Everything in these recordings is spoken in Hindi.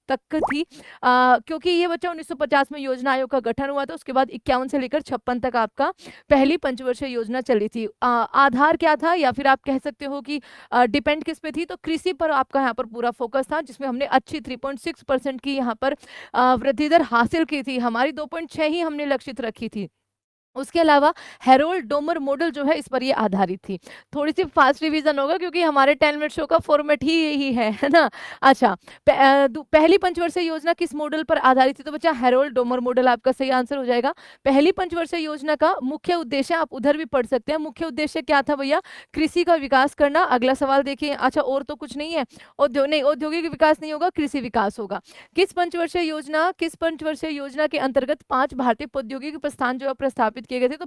तक थी, क्योंकि ये बच्चा 1950 में योजना आयोग का गठन हुआ था। उसके बाद 51 से लेकर 56 तक आपका पहली पंचवर्षीय योजना चली थी। आधार क्या था, या फिर आप कह सकते हो कि डिपेंड किस पे थी, तो कृषि पर आपका यहाँ पर पूरा फोकस था, जिसमें हमने अच्छी 3.6% की यहाँ पर वृद्धि दर हासिल की थी। हमारी 2.6 ही हमने लक्षित रखी थी। उसके अलावा हेरोल्ड डोमर मॉडल जो है इस पर ये आधारित थी। थोड़ी सी फास्ट रिवीजन होगा क्योंकि हमारे 10 मिनट शो का फॉर्मेट ही यही है ना। अच्छा, पहली पंचवर्षीय योजना किस मॉडल पर आधारित थी, तो बच्चा हेरोल्ड डोमर मॉडल आपका सही आंसर हो जाएगा। पहली पंचवर्षीय योजना का मुख्य उद्देश्य आप उधर भी पढ़ सकते हैं। मुख्य उद्देश्य क्या था भैया, कृषि का विकास करना। अगला सवाल देखिए, अच्छा और तो कुछ नहीं है, औद्योगिक विकास नहीं होगा, कृषि विकास होगा। किस पंचवर्षीय योजना के अंतर्गत 5 भारतीय प्रौद्योगिकी प्रस्थान जो है प्रस्तापित किए गए थे, तो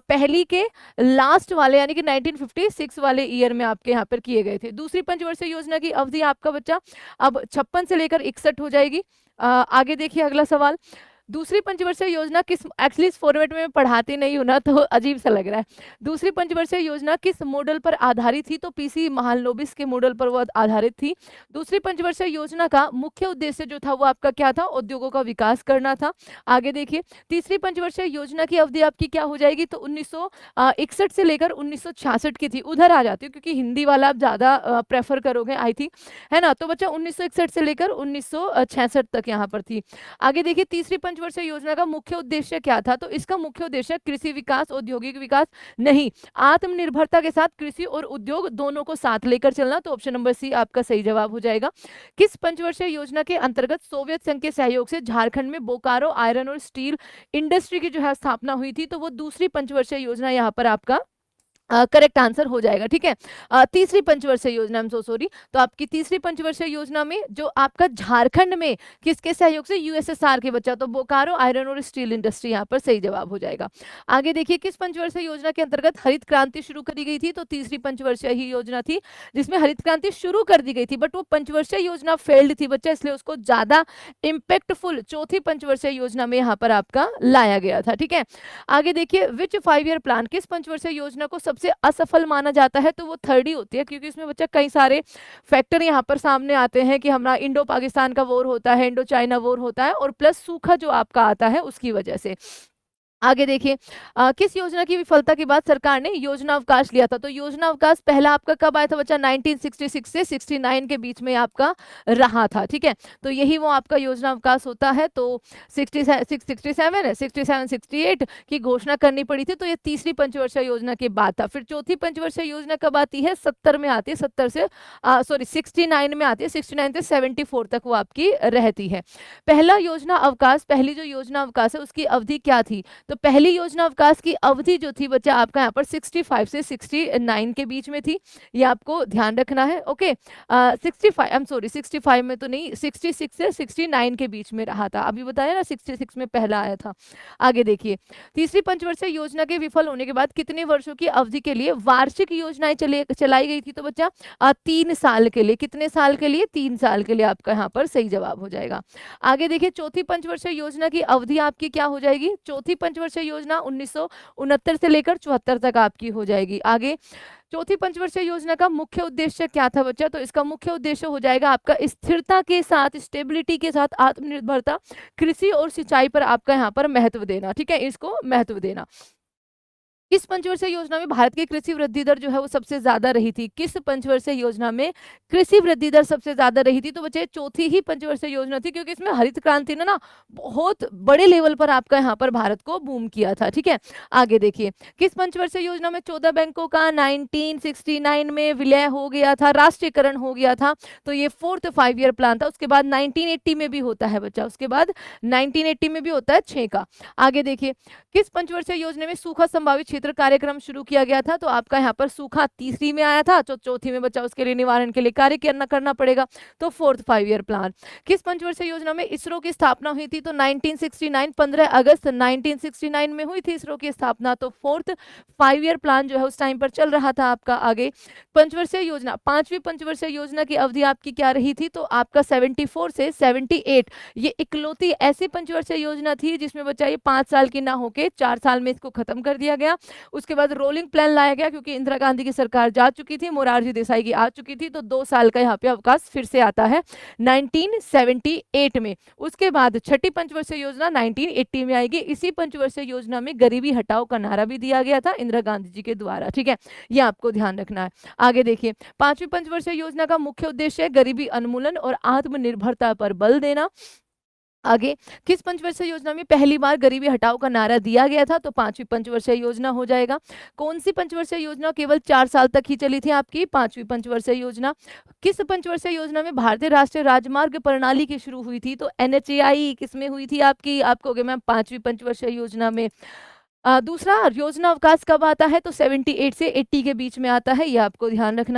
पहली के लास्ट वाले यानी कि 1956 वाले ईयर में आपके यहाँ पर किए गए थे। दूसरी पंचवर्षीय योजना की अवधि आपका बच्चा अब 56 से लेकर 61 हो जाएगी। आगे देखिए अगला सवाल, दूसरी पंचवर्षीय योजना किस, एक्चुअली इस फॉर्मेट में मैं पढ़ाती नहीं हूं ना तो अजीब सा लग रहा है। दूसरी पंचवर्षीय योजना किस मॉडल पर आधारित थी, तो पीसी महालनोबिस के मॉडल पर वो आधारित थी। दूसरी पंचवर्षीय योजना का मुख्य उद्देश्य जो था वो आपका क्या था, उद्योगों का विकास करना था। आगे देखिए, तीसरी पंचवर्षीय योजना की अवधि आपकी क्या हो जाएगी, तो 1961 से लेकर 1966 की थी। उधर आ जाती हूँ क्योंकि हिंदी वाला आप ज्यादा प्रेफर करोगे आई थिंक, है ना। तो बच्चा 1961 से लेकर 1966 तक यहाँ पर थी। आगे देखिए, तीसरी पंचवर्षीय योजना का मुख्य उद्देश्य क्या था, तो इसका मुख्य उद्देश्य कृषि विकास, औद्योगिक विकास नहीं, आत्मनिर्भरता के साथ कृषि और उद्योग दोनों को साथ लेकर चलना। तो ऑप्शन नंबर सी आपका सही जवाब हो जाएगा। किस पंचवर्षीय योजना के अंतर्गत सोवियत संघ के सहयोग से झारखंड में बोकारो आयरन और स्टील इंडस्ट्री की जो है स्थापना हुई थी, तो वो दूसरी पंचवर्षीय योजना यहाँ पर आपका करेक्ट आंसर हो जाएगा। ठीक है, तीसरी पंचवर्षीय योजना, आई एम सो सॉरी, तो आपकी तीसरी पंचवर्षीय योजना में जो आपका झारखंड में किसके सहयोग से, यूएसएसआर के बच्चा, तो बोकारो आयरन और स्टील इंडस्ट्री यहाँ पर सही जवाब हो जाएगा। आगे देखिए, किस पंचवर्षीय योजना के अंतर्गत हरित क्रांति शुरू करी गई थी, तो तीसरी पंचवर्षीय ही योजना थी जिसमें हरित क्रांति शुरू कर दी गई थी, बट वो पंचवर्षीय योजना फेल्ड थी बच्चा, इसलिए उसको ज्यादा इम्पैक्टफुल चौथी पंचवर्षीय योजना में यहाँ पर आपका लाया गया था। ठीक है, आगे देखिए, विच 5 ईयर प्लान किस पंचवर्षीय योजना को सबसे असफल माना जाता है, तो वो थर्ड ही होती है, क्योंकि इसमें बच्चा कई सारे फैक्टर यहाँ पर सामने आते हैं कि हमारा इंडो पाकिस्तान का वॉर होता है, इंडो चाइना वॉर होता है, और प्लस सूखा जो आपका आता है उसकी वजह से। आगे देखिए, किस योजना की विफलता के बाद सरकार ने योजना अवकाश लिया था, तो योजना अवकाश पहला आपका कब आया था बच्चा, 1966 से 69 के बीच में आपका रहा था। ठीक है, तो यही वो आपका योजना अवकाश होता है। तो 67 की घोषणा करनी पड़ी थी, तो ये तीसरी पंचवर्षीय योजना के बाद था। फिर चौथी पंचवर्षीय योजना कब आती है, 70 में आती है, 69 में आती है, 69 से 74 तक वो आपकी रहती है। पहली जो योजना अवकाश है उसकी अवधि क्या थी, तो पहली योजना अवकाश की अवधि जो थी बच्चा आपका यहाँ पर 65 से 69 के बीच में थी, ये आपको ध्यान रखना है। ओके, 65 में तो नहीं, 66 से 69 के बीच में रहा था, अभी बताया ना 66 में पहला आया था। आगे देखिए, तीसरी पंचवर्षीय योजना के विफल होने के बाद कितने वर्षों की अवधि के लिए वार्षिक योजनाएं चलाई गई थी, तो बच्चा 3 साल के लिए, कितने साल के लिए, 3 साल के लिए आपका यहाँ पर सही जवाब हो जाएगा। आगे देखिए, चौथी पंचवर्षीय योजना की अवधि आपकी क्या हो जाएगी, चौथी पंचवर्षीय योजना 1969 से लेकर 74 तक आपकी हो जाएगी। आगे, चौथी पंचवर्षीय योजना का मुख्य उद्देश्य क्या था बच्चा, तो इसका मुख्य उद्देश्य हो जाएगा आपका स्थिरता के साथ, स्टेबिलिटी के साथ आत्मनिर्भरता, कृषि और सिंचाई पर आपका यहाँ पर महत्व देना। ठीक है, इसको महत्व देना। किस पंचवर्षीय योजना में भारत की कृषि वृद्धि दर जो है वो सबसे ज्यादा रही थी, किस पंचवर्षीय योजना में कृषि वृद्धि दर सबसे ज्यादा रही थी, तो बच्चे चौथी ही पंचवर्षीय योजना थी, क्योंकि इसमें हरित क्रांति ने ना बहुत बड़े लेवल पर आपका यहाँ पर भारत को बूम किया था। ठीक है, आगे देखिए, किस पंचवर्षीय योजना में 14 बैंकों का 1969 में विलय हो गया था, राष्ट्रीयकरण हो गया था, तो ये 4th 5 ईयर प्लान था। उसके बाद 1980 में भी होता है बच्चा, उसके बाद 1980 में भी होता है 6 का। आगे देखिए, किस पंचवर्षीय योजना में सूखा संभावित क्षेत्र कार्यक्रम शुरू किया गया था, तो आपका यहाँ पर सूखा तीसरी में आया था, तो चौथी में बच्चा उसके लिए निवारण के लिए कार्य करना पड़ेगा, तो 4th 5 ईयर प्लान। किस पंचवर्षीय योजना में इसरो की स्थापना हुई थी, तो 1969 15 अगस्त 1969 में हुई थी इसरो की स्थापना, तो 4th 5 ईयर प्लान जो है उस टाइम पर चल रहा था आपका। आगे, पंचवर्षीय योजना, 5वीं पंचवर्षीय योजना की अवधि आपकी क्या रही थी, तो आपका 74 से 78, ये इकलौती ऐसी पंचवर्षीय योजना थी जिसमें बच्चा ये 5 साल की ना होके 4 साल में इसको खत्म कर दिया गया। उसके बाद रोलिंग प्लान लाया गया क्योंकि इंदिरा गांधी की सरकार जा चुकी थी, मोरारजी देसाई की आ चुकी थी, तो 2 साल का यहाँ पे अवकाश फिर से आता है 1978 में। उसके बाद छठी पंचवर्षीय योजना 1980 में आएगी। इसी पंचवर्षीय योजना में गरीबी हटाओ का नारा भी दिया गया था इंदिरा गांधी जी के द्वारा। ठीक है, ये आपको ध्यान रखना है। आगे देखिए, पांचवी पंचवर्षीय योजना का मुख्य उद्देश्य है गरीबी उन्मूलन और आत्मनिर्भरता पर बल देना। आगे, किस पंचवर्षीय योजना में पहली बार गरीबी हटाओ का नारा दिया गया था? तो पांचवी पंचवर्षीय योजना हो जाएगा। कौन सी पंचवर्षीय योजना केवल 4 साल तक ही चली थी? आपकी पांचवी पंचवर्षीय योजना। किस पंचवर्षीय योजना में भारतीय राष्ट्रीय राजमार्ग प्रणाली की शुरू हुई थी? तो NHAI किसमें हुई थी आपकी? आप कहोगे मैम पांचवी पंचवर्षीय योजना में। दूसरा, योजना अवकाश कब आता है? तो 78 से 80 के बीच में आता है, ये आपको ध्यान रखना।